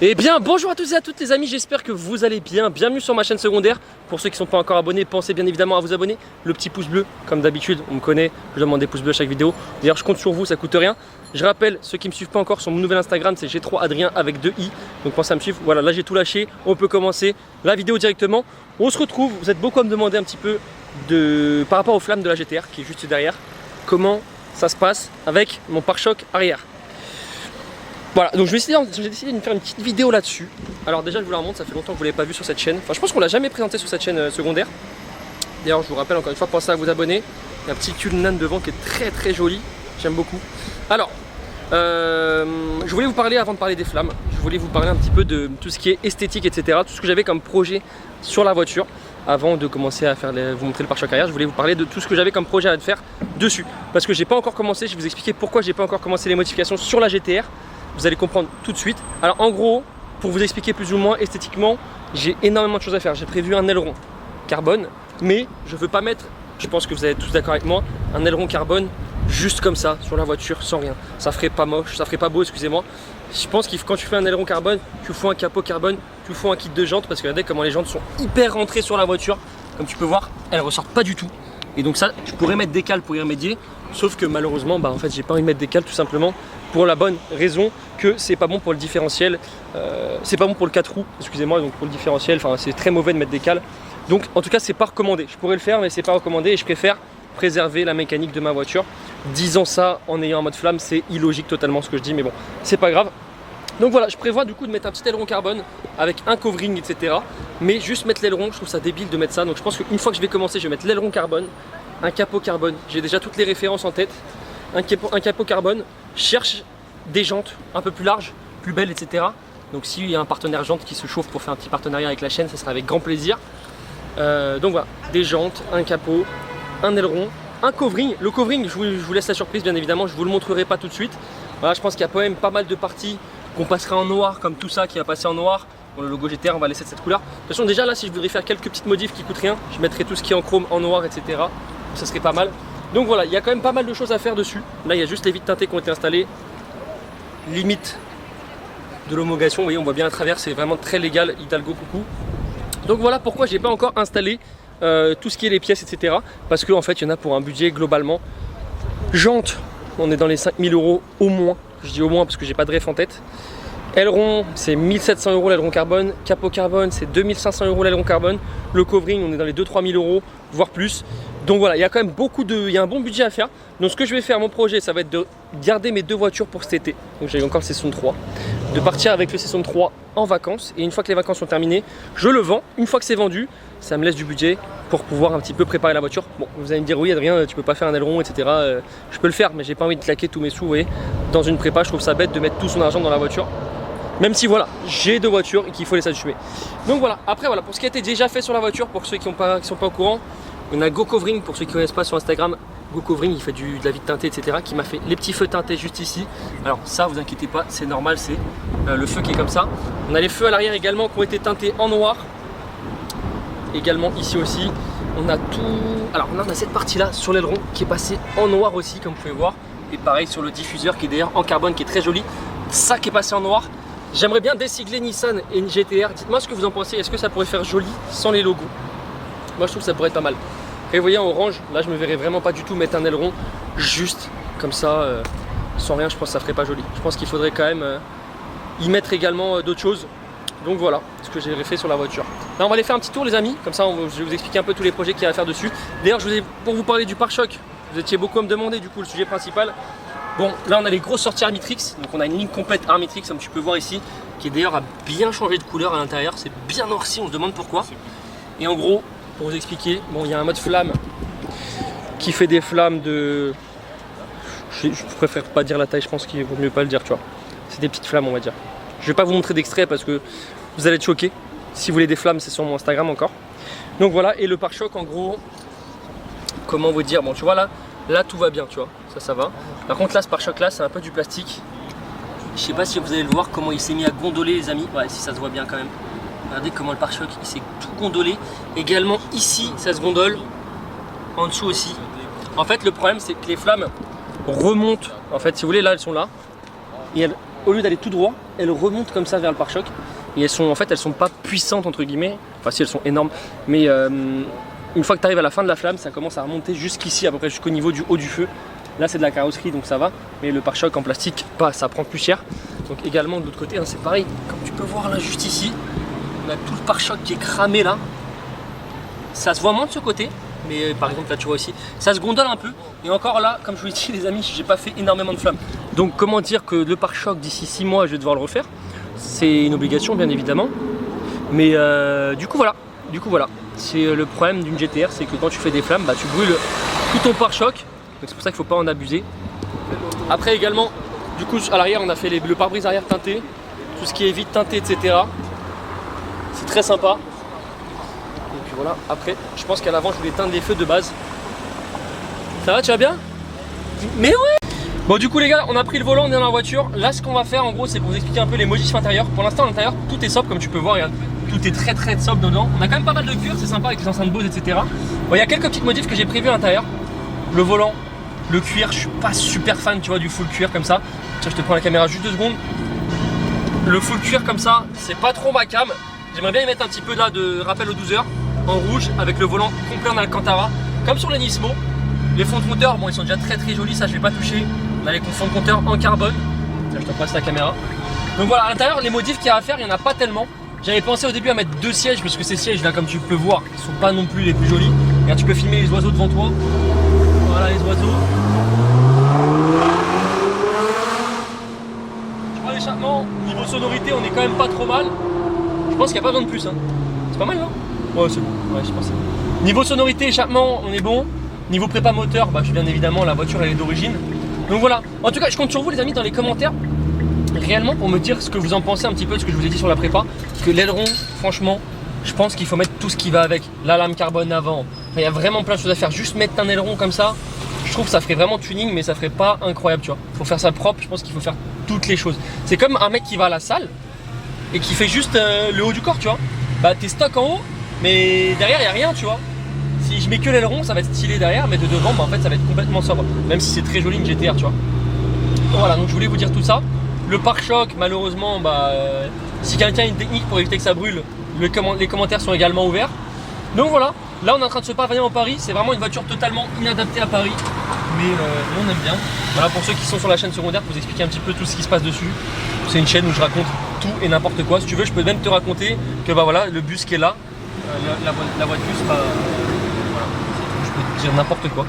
Eh bien bonjour à tous et à toutes les amis, j'espère que vous allez bien. Bienvenue sur ma chaîne secondaire. Pour ceux qui ne sont pas encore abonnés, pensez bien évidemment à vous abonner. Le petit pouce bleu, comme d'habitude, on me connaît, je demande des pouces bleus à chaque vidéo. D'ailleurs je compte sur vous, ça coûte rien. Je rappelle, ceux qui ne me suivent pas encore sur mon nouvel Instagram, c'est G3Adrien avec 2 i. Donc pensez à me suivre. Voilà, là j'ai tout lâché, on peut commencer la vidéo directement. On se retrouve, vous êtes beaucoup à me demander un petit peu par rapport aux flammes de la GTR qui est juste derrière. Comment ça se passe avec mon pare-choc arrière. Voilà, donc j'ai décidé de me faire une petite vidéo là-dessus. Alors déjà je vous la remontre, ça fait longtemps que vous ne l'avez pas vu sur cette chaîne. Enfin je pense qu'on l'a jamais présenté sur cette chaîne secondaire. D'ailleurs je vous rappelle encore une fois, pensez à vous abonner. Il y a un petit Cullinan devant qui est très joli, j'aime beaucoup. Alors, je voulais vous parler, avant de parler des flammes, je voulais vous parler un petit peu de tout ce qui est esthétique, etc. Tout ce que j'avais comme projet sur la voiture. Avant de commencer à vous montrer le pare-choc arrière, je voulais vous parler de tout ce que j'avais comme projet à faire dessus. Parce que j'ai pas encore commencé, je vais vous expliquer pourquoi j'ai pas encore commencé les modifications sur la GTR. Vous allez comprendre tout de suite. Alors en gros, pour vous expliquer plus ou moins esthétiquement, j'ai énormément de choses à faire. J'ai prévu un aileron carbone, mais je veux pas mettre, je pense que vous êtes tous d'accord avec moi, un aileron carbone juste comme ça sur la voiture sans rien. Ça ferait pas moche, ça ferait pas beau, excusez-moi. Je pense que quand tu fais un aileron carbone, tu fous un capot carbone, tu fous un kit de jantes, parce que regardez comment les jantes sont hyper rentrées sur la voiture. Comme tu peux voir, elles ressortent pas du tout. Et donc ça, je pourrais mettre des cales pour y remédier, sauf que malheureusement, en fait, j'ai pas envie de mettre des cales tout simplement pour la bonne raison que c'est pas bon pour le différentiel, c'est pas bon pour le 4 roues, excusez-moi, donc pour le différentiel, enfin c'est très mauvais de mettre des cales. Donc en tout cas, c'est pas recommandé. Je pourrais le faire, mais c'est pas recommandé et je préfère préserver la mécanique de ma voiture. Disant ça en ayant un mode flamme, c'est illogique totalement ce que je dis, mais bon, c'est pas grave. Donc voilà, je prévois du coup de mettre un petit aileron carbone avec un covering, etc. Mais juste mettre l'aileron, je trouve ça débile de mettre ça. Donc je pense qu'une fois que je vais commencer, je vais mettre l'aileron carbone, un capot carbone. J'ai déjà toutes les références en tête. Un capot carbone, cherche des jantes un peu plus larges, plus belles, etc. Donc s'il y a un partenaire jante qui se chauffe pour faire un petit partenariat avec la chaîne, ça sera avec grand plaisir. Donc voilà, des jantes, un capot, un aileron, un covering. Le covering, je vous laisse la surprise bien évidemment, je vous le montrerai pas tout de suite. Voilà, je pense qu'il y a quand même pas mal de parties qu'on passera en noir, comme tout ça qui va passer en noir. Bon, le logo GTR, on va laisser de cette couleur. De toute façon, déjà là, si je voudrais faire quelques petites modifs qui coûtent rien, je mettrais tout ce qui est en chrome, en noir, etc. Ça serait pas mal. Donc voilà, il y a quand même pas mal de choses à faire dessus. Là, il y a juste les vitres teintées qui ont été installées. Limite de l'homologation, vous voyez, on voit bien à travers, c'est vraiment très légal. Hidalgo, coucou. Donc voilà pourquoi j'ai pas encore installé tout ce qui est les pièces, etc. Parce qu'en fait, il y en a pour un budget globalement. Jantes, on est dans les 5000 € au moins. Je dis au moins parce que j'ai pas de ref en tête. Aileron, c'est 1700 € l'aileron carbone. Capot carbone, c'est 2500 € l'aileron carbone. Le covering, on est dans les 2-3 000 €, voire plus. Donc voilà, il y a quand même il y a un bon budget à faire. Donc ce que je vais faire, mon projet, ça va être de garder mes deux voitures pour cet été. Donc j'ai encore le Session 3. De partir avec le Session 3 en vacances. Et une fois que les vacances sont terminées, je le vends. Une fois que c'est vendu, ça me laisse du budget pour pouvoir un petit peu préparer la voiture. Bon, vous allez me dire, oui Adrien, tu peux pas faire un aileron, etc. Je peux le faire, mais j'ai pas envie de claquer tous mes sous, vous voyez. Dans une prépa, je trouve ça bête de mettre tout son argent dans la voiture. Même si voilà, j'ai deux voitures et qu'il faut les assumer. Donc voilà, après voilà, pour ce qui a été déjà fait sur la voiture, pour ceux qui sont pas au courant, on a Go Covering, pour ceux qui ne connaissent pas sur Instagram. Go Covering, il fait de la vitre teintée, etc. Qui m'a fait les petits feux teintés juste ici. Alors ça, vous inquiétez pas, c'est normal, c'est le feu qui est comme ça. On a les feux à l'arrière également qui ont été teintés en noir. Également ici aussi. On a tout. Alors on a cette partie là sur l'aileron qui est passée en noir aussi, comme vous pouvez voir. Et pareil sur le diffuseur qui est d'ailleurs en carbone, qui est très joli. Ça qui est passé en noir. J'aimerais bien désigler Nissan et une GTR. Dites-moi ce que vous en pensez. Est-ce que ça pourrait faire joli sans les logos? Moi je trouve que ça pourrait être pas mal. Et vous voyez en orange, là je me verrais vraiment pas du tout mettre un aileron juste comme ça, sans rien. Je pense que ça ferait pas joli. Je pense qu'il faudrait quand même y mettre également d'autres choses. Donc voilà ce que j'ai fait sur la voiture. Là on va aller faire un petit tour les amis. Comme ça je vais vous expliquer un peu tous les projets qu'il y a à faire dessus. D'ailleurs pour vous parler du pare-choc, vous étiez beaucoup à me demander du coup le sujet principal. Bon, là on a les grosses sorties Armitrix, donc on a une ligne complète Armitrix comme tu peux voir ici, qui d'ailleurs a bien changé de couleur à l'intérieur, c'est bien noirci, on se demande pourquoi. Et en gros, pour vous expliquer, bon il y a un mode flamme qui fait des flammes de... Je préfère pas dire la taille, je pense qu'il vaut mieux pas le dire, tu vois. C'est des petites flammes on va dire. Je vais pas vous montrer d'extrait parce que vous allez être choqués. Si vous voulez des flammes, c'est sur mon Instagram encore. Donc voilà, et le pare-choc en gros, comment vous dire, bon tu vois là tout va bien, tu vois, ça va. Par contre là ce pare-choc là c'est un peu du plastique. Je sais pas si vous allez le voir comment il s'est mis à gondoler les amis. Ouais, si ça se voit bien quand même. Regardez comment le pare-choc il s'est tout gondolé. Également ici ça se gondole. En dessous aussi. En fait le problème c'est que les flammes remontent. En fait si vous voulez là elles sont là. Et elles, au lieu d'aller tout droit, elles remontent comme ça vers le pare-choc. Et elles sont pas puissantes entre guillemets. Enfin si, elles sont énormes. Mais une fois que tu arrives à la fin de la flamme, ça commence à remonter jusqu'ici, à peu près jusqu'au niveau du haut du feu. Là c'est de la carrosserie donc ça va. Mais le pare-choc en plastique, ça prend plus cher. Donc également de l'autre côté, hein, c'est pareil. Comme tu peux voir là juste ici, on a tout le pare-choc qui est cramé là. Ça se voit moins de ce côté. Mais par exemple là tu vois aussi, ça se gondole un peu. Et encore là, comme je vous l'ai dit les amis, j'ai pas fait énormément de flammes. Donc comment dire que le pare-choc d'ici 6 mois je vais devoir le refaire. C'est une obligation bien évidemment. Mais du coup voilà. C'est le problème d'une GTR, c'est que quand tu fais des flammes, tu brûles tout ton pare-choc. Donc c'est pour ça qu'il faut pas en abuser. Après également, du coup à l'arrière on a fait le pare-brise arrière teinté. Tout ce qui est vide teinté, etc. C'est très sympa. Et puis voilà, après, je pense qu'à l'avant, je voulais teindre les feux de base. Ça va, tu vas bien? Mais ouais! Bon, du coup, les gars, on a pris le volant, on est dans la voiture. Là, ce qu'on va faire, en gros, c'est pour vous expliquer un peu les modifs intérieurs. Pour l'instant, à l'intérieur, tout est sobre, comme tu peux voir. Regarde, tout est très très sobre dedans. On a quand même pas mal de cuir, c'est sympa avec les enceintes Bose, etc. Bon, il y a quelques petites modifs que j'ai prévues à l'intérieur. Le volant, le cuir, je suis pas super fan, tu vois, du full cuir comme ça. Tiens, je te prends la caméra juste 2 secondes. Le full cuir comme ça, c'est pas trop ma cam. J'aimerais bien y mettre un petit peu là de rappel aux 12 heures en rouge avec le volant complet en Alcantara comme sur les Nismo. Les fonds de compteur, bon ils sont déjà très très jolis, ça je vais pas toucher. On a les fonds de compteur en carbone. Tiens, je te passe la caméra. Donc voilà, à l'intérieur les modifs qu'il y a à faire, il n'y en a pas tellement. J'avais pensé au début à mettre 2 sièges parce que ces sièges là comme tu peux voir, ils sont pas non plus les plus jolis. Regarde, tu peux filmer les oiseaux devant toi. Voilà les oiseaux. Tu vois l'échappement, niveau sonorité on est quand même pas trop mal. Je pense qu'il n'y a pas besoin de plus, hein. C'est pas mal, non? Ouais, c'est bon, ouais, je pense. Niveau sonorité, échappement, on est bon. Niveau prépa moteur, bien évidemment, la voiture elle est d'origine. Donc voilà. En tout cas, je compte sur vous, les amis, dans les commentaires, réellement pour me dire ce que vous en pensez un petit peu de ce que je vous ai dit sur la prépa. Parce que l'aileron, franchement, je pense qu'il faut mettre tout ce qui va avec. La lame carbone avant. Enfin, il y a vraiment plein de choses à faire. Juste mettre un aileron comme ça, je trouve que ça ferait vraiment tuning, mais ça ferait pas incroyable, tu vois. Faut faire ça propre, je pense qu'il faut faire toutes les choses. C'est comme un mec qui va à la salle et qui fait juste le haut du corps, tu vois. T'es stock en haut, mais derrière il n'y a rien, tu vois. Si je mets que l'aileron, ça va être stylé derrière, mais de devant, en fait, ça va être complètement sobre. Même si c'est très joli une GTR, tu vois. Voilà, donc je voulais vous dire tout ça. Le pare-choc, malheureusement, si quelqu'un a une technique pour éviter que ça brûle, les commentaires sont également ouverts. Donc voilà, là on est en train de se pavaner en Paris. C'est vraiment une voiture totalement inadaptée à Paris, mais on aime bien. Voilà, pour ceux qui sont sur la chaîne secondaire, pour vous expliquer un petit peu tout ce qui se passe dessus. C'est une chaîne où je raconte tout et n'importe quoi. Si tu veux, je peux même te raconter que voilà, le bus qui est là, la voie de bus, voilà, je peux te dire n'importe quoi.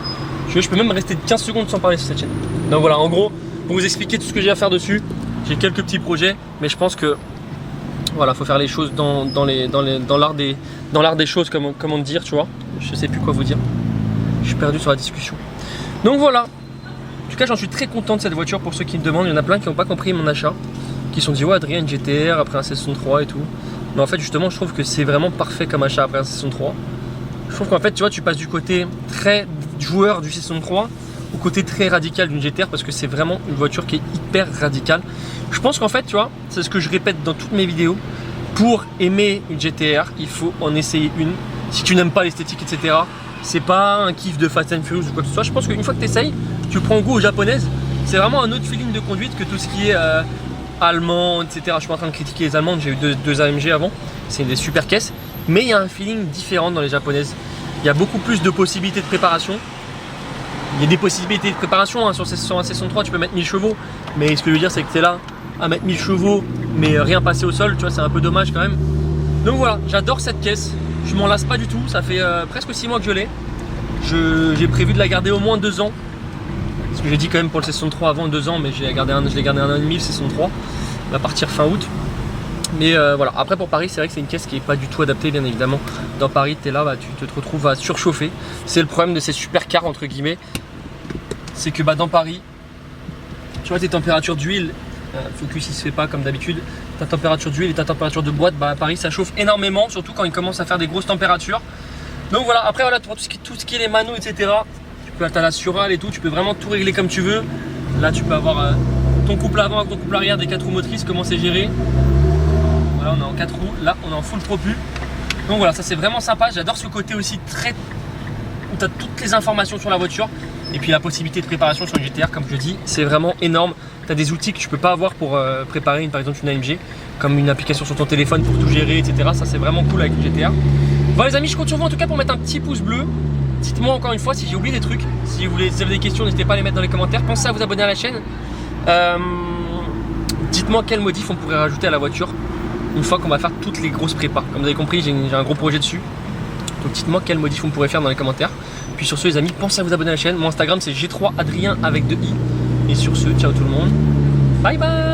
Je peux même rester 15 secondes sans parler sur cette chaîne. Donc voilà, en gros, pour vous expliquer tout ce que j'ai à faire dessus, j'ai quelques petits projets, mais je pense que voilà, faut faire les choses dans l'art des choses, comment dire, tu vois. Je sais plus quoi vous dire. Je suis perdu sur la discussion. Donc voilà. En tout cas, j'en suis très content de cette voiture. Pour ceux qui me demandent, il y en a plein qui n'ont pas compris mon achat, qui se sont dit ouais, Adrien, une GTR après un C63 et tout. Mais en fait, justement, je trouve que c'est vraiment parfait comme achat après un C63. Je trouve qu'en fait, tu vois, tu passes du côté très joueur du C63 au côté très radical d'une GTR parce que c'est vraiment une voiture qui est hyper radicale. Je pense qu'en fait, tu vois, c'est ce que je répète dans toutes mes vidéos. Pour aimer une GTR, il faut en essayer une. Si tu n'aimes pas l'esthétique, etc., c'est pas un kiff de Fast and Furious ou quoi que ce soit. Je pense qu'une fois que tu essayes, tu prends goût aux japonaises. C'est vraiment un autre feeling de conduite que tout ce qui est allemand, etc. Je suis pas en train de critiquer les allemandes, j'ai eu deux AMG avant. C'est des super caisses. Mais il y a un feeling différent dans les japonaises. Il y a beaucoup plus de possibilités de préparation. Il y a des possibilités de préparation, hein. Sur un C63 tu peux mettre 1000 chevaux. Mais ce que je veux dire c'est que tu es là à mettre 1000 chevaux mais rien passer au sol, tu vois, c'est un peu dommage quand même. Donc voilà, j'adore cette caisse. Je m'en lasse pas du tout, ça fait presque 6 mois que je l'ai. J'ai prévu de la garder au moins 2 ans. Parce que j'ai dit quand même pour le C63 avant 2 ans, mais je l'ai gardé un an et demi le C63. Il va partir fin août. Mais voilà, après pour Paris, c'est vrai que c'est une caisse qui n'est pas du tout adaptée, bien évidemment. Dans Paris, tu es là, tu te retrouves à surchauffer. C'est le problème de ces supercars, entre guillemets. C'est que dans Paris, tu vois, tes températures d'huile, focus il se fait pas comme d'habitude. Ta température d'huile et ta température de boîte, à Paris, ça chauffe énormément, surtout quand il commence à faire des grosses températures. Donc voilà, après voilà, pour tout ce qui est les manos, etc. Tu peux être à la Sural et tout, tu peux vraiment tout régler comme tu veux. Là, tu peux avoir ton couple avant avec ton couple arrière des 4 roues motrices, comment c'est géré. Voilà, on est en 4 roues, là on est en full propu. Donc voilà, ça c'est vraiment sympa. J'adore ce côté aussi très où tu as toutes les informations sur la voiture. Et puis la possibilité de préparation sur une GTR, comme je dis, c'est vraiment énorme. tu as des outils que tu peux pas avoir pour préparer par exemple une AMG, comme une application sur ton téléphone pour tout gérer, etc. Ça c'est vraiment cool avec le GTA. Bon les amis, je compte sur vous en tout cas pour mettre un petit pouce bleu. Dites-moi encore une fois si j'ai oublié des trucs. Si vous avez des questions, n'hésitez pas à les mettre dans les commentaires. Pensez à vous abonner à la chaîne. Dites-moi quel modif on pourrait rajouter à la voiture une fois qu'on va faire toutes les grosses prépas. Comme vous avez compris, j'ai un gros projet dessus. Donc dites-moi quel modif on pourrait faire dans les commentaires. Puis sur ce les amis, pensez à vous abonner à la chaîne. Mon Instagram c'est G3Adrien avec 2 i. Et sur ce, ciao tout le monde. Bye bye.